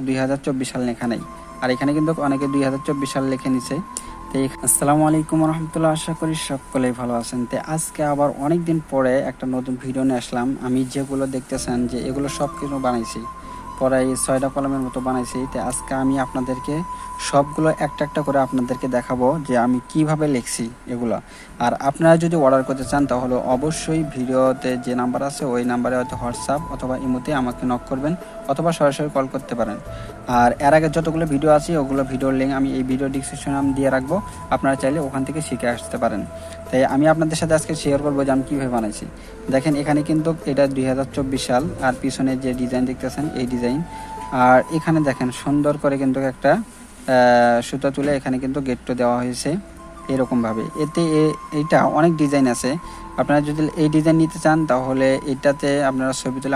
2024 সাল লেখা নাই, আর এখানে কিন্তু অনেকে 2024 সাল লিখে নিছে। তো আসসালামু আলাইকুম রহমতুল্লাহ, আশা করি সকলেই ভালো আছেন। তো আজকে আবার অনেক দিন পরে একটা নতুন ভিডিও নিয়ে আসলাম। আমি যেগুলো দেখতেছেন যে এগুলো সব কিছু বানাইছি, প্রায় 6টা কলমের মতো বানাইছি। তো আজকে আমি আপনাদেরকে সবগুলো একটা একটা করে আপনাদেরকে দেখাবো যে আমি কিভাবে লিখছি এগুলো। আর আপনারা যদি অর্ডার করতে চান তাহলে অবশ্যই ভিডিওতে যে নাম্বার আছে ওই নাম্বারে হয়তো হোয়াটসঅ্যাপ অথবা ইমোতে আমাকে নক করবেন অথবা সরাসরি কল করতে পারেন। আর এর আগে যতগুলো ভিডিও আছে ওগুলো ভিডিওর লিঙ্ক আমি এই ভিডিও ডিসক্রিপশনে আমি দিয়ে রাখবো, আপনারা চাইলে ওখান থেকে শিখে আসতে পারেন। তাই আমি আপনাদের সাথে আজকে শেয়ার করবো যে আমি কীভাবে বানাইছি। দেখেন এখানে কিন্তু এটা 2024 সাল, আর পিছনে যে ডিজাইন দেখতেছেন এই ডিজাইন। আর এখানে দেখেন সুন্দর করে কিন্তু একটা সুতা তুলে এখানে কিন্তু গেটটা দেওয়া হয়েছে এরকমভাবে। এতে এইটা অনেক ডিজাইন আছে, আপনারা যদি এই ডিজাইন নিতে চান তাহলে এটাতে আপনারা ছবি তুলে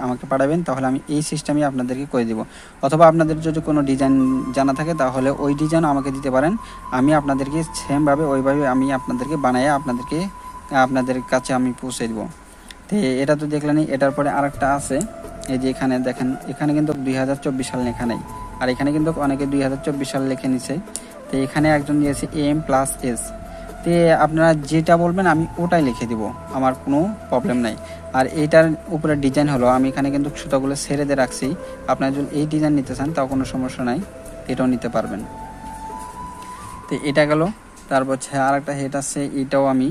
আমাকে পাঠাবেন, তাহলে আমি এই সিস্টেমে আপনাদেরকে করে দেব। অথবা আপনাদের যদি কোনো ডিজাইন জানা থাকে তাহলে ওই ডিজাইন আমাকে দিতে পারেন, আমি আপনাদেরকে সেমভাবে ওইভাবে আমি আপনাদেরকে বানাই আপনাদের কাছে আমি পৌঁছে দেবো। তো এটা তো দেখলেনই। এটার পরে আরেকটা আছে, এই যে এখানে দেখেন এখানে কিন্তু 2024 সাল লেখা নেই, আর এখানে কিন্তু অনেকে 2024 সাল লিখে নিছে। তো এখানে একজন দিয়েছে M+S। তো আপনারা যেটা বলবেন আমি ওটাই লিখে দিব, আমার কোনো প্রবলেম নাই। আর এইটার উপরে ডিজাইন হলো আমি এখানে কিন্তু সুতাগুলো ছেড়ে দিয়ে রাখছি, আপনারা যদি এই ডিজাইন নিতে চান তাও কোনো সমস্যা নাই, এটাও নিতে পারবেন। তো এটা গেল। তারপর আরেকটা হেড আছে, এটাও আমি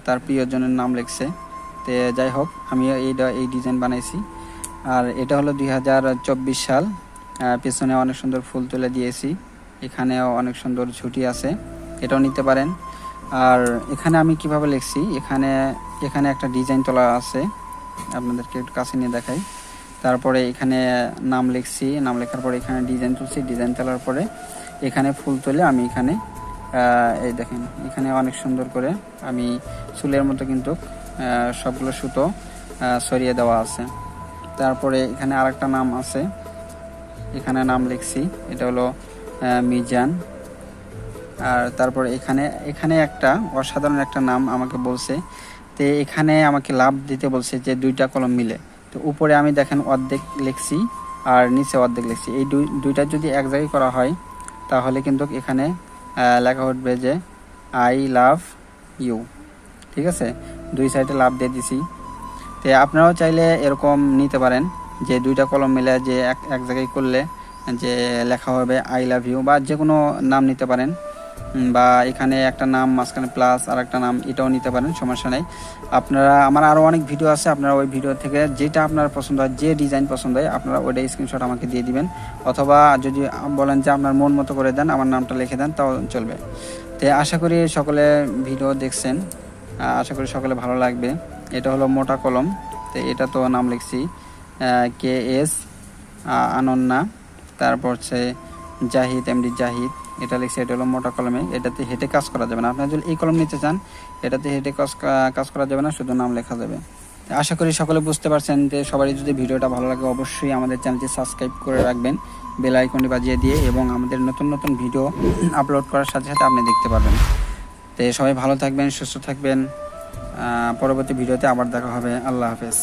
তার প্রিয়জনের নাম লিখছে। তো যাই হোক আমি এই ডিজাইন বানাইছি। আর এটা হলো 2024 সাল, পেছনে অনেক সুন্দর ফুল তুলে দিয়েছি, এখানেও অনেক সুন্দর ঝুটি আছে, এটাও নিতে পারেন। আর এখানে আমি কিভাবে লিখছি, এখানে একটা ডিজাইন তোলা আছে, আপনাদেরকে একটু কাছে নিয়ে দেখাই। তারপরে এখানে নাম লিখছি, নাম লেখার পরে এখানে ডিজাইন তুলছি, ডিজাইন তোলার পরে এখানে ফুল তুলে আমি এখানে এই দেখেন এখানে অনেক সুন্দর করে আমি চুলের মতো কিন্তু সবগুলো সুতো সরিয়ে দেওয়া আছে। তারপরে এখানে আরেকটা নাম আছে, এখানে নাম লিখছি, এটা হলো মিজান। আর তারপরে এখানে একটা অসাধারণ একটা নাম আমাকে বলছে। তো এখানে আমাকে লাভ দিতে বলছে যে 2টা কলম মিলে। তো উপরে আমি দেখেন অর্ধেক লিখছি আর নিচে অর্ধেক লিখছি, এই দুইটা যদি এক জায়গায় করা হয় তাহলে কিন্তু এখানে লেখা উঠবে যে আই লাভ ইউ। ঠিক আছে, দুই সাইডে লাভ দিয়ে দিছি। তো আপনারাও চাইলে এরকম নিতে পারেন যে 2টা কলম মিলে যে এক জায়গায় করলে যে লেখা হবে আই লাভ ইউ, বা যে কোনো নাম নিতে পারেন, বা এখানে একটা নাম মাঝখানে প্লাস আর একটা নাম, এটাও নিতে পারেন, সমস্যা নেই। আপনারা আমার আরও অনেক ভিডিও আছে, আপনারা ওই ভিডিও থেকে যেটা আপনার পছন্দ হয়, যে ডিজাইন পছন্দ হয় আপনারা ওইটা স্ক্রিনশট আমাকে দিয়ে দিবেন, অথবা যদি বলেন যে আপনার মন মতো করে দেন, আমার নামটা লিখে দেন, তাও চলবে। তো আশা করি সকলে ভিডিও দেখছেন, আশা করি সকলে ভালো লাগবে। এটা হলো মোটা কলম, তো এটা তো নাম লিখছি KS আনন্না, তারপর হচ্ছে জাহিদ MD জাহিদ, এটা লিখছি। এটা হলো মোটা কলমে, এটাতে হেঁটে কাজ করা যাবে না। আপনারা যদি এই কলম নিতে চান এটাতে হেঁটে কাজ করা যাবে না, শুধু নাম লেখা যাবে। আশা করি সকলে বুঝতে পারছেন। যে সবারই যদি ভিডিওটা ভালো লাগে অবশ্যই আমাদের চ্যানেলটি সাবস্ক্রাইব করে রাখবেন, বেল আইকনটি বাজিয়ে দিয়ে, এবং আমাদের নতুন নতুন ভিডিও আপলোড করার সাথে সাথে আপনি দেখতে পারবেন। তো সবাই ভালো থাকবেন, সুস্থ থাকবেন, পরবর্তী ভিডিওতে আবার দেখা হবে। আল্লাহ হাফেজ।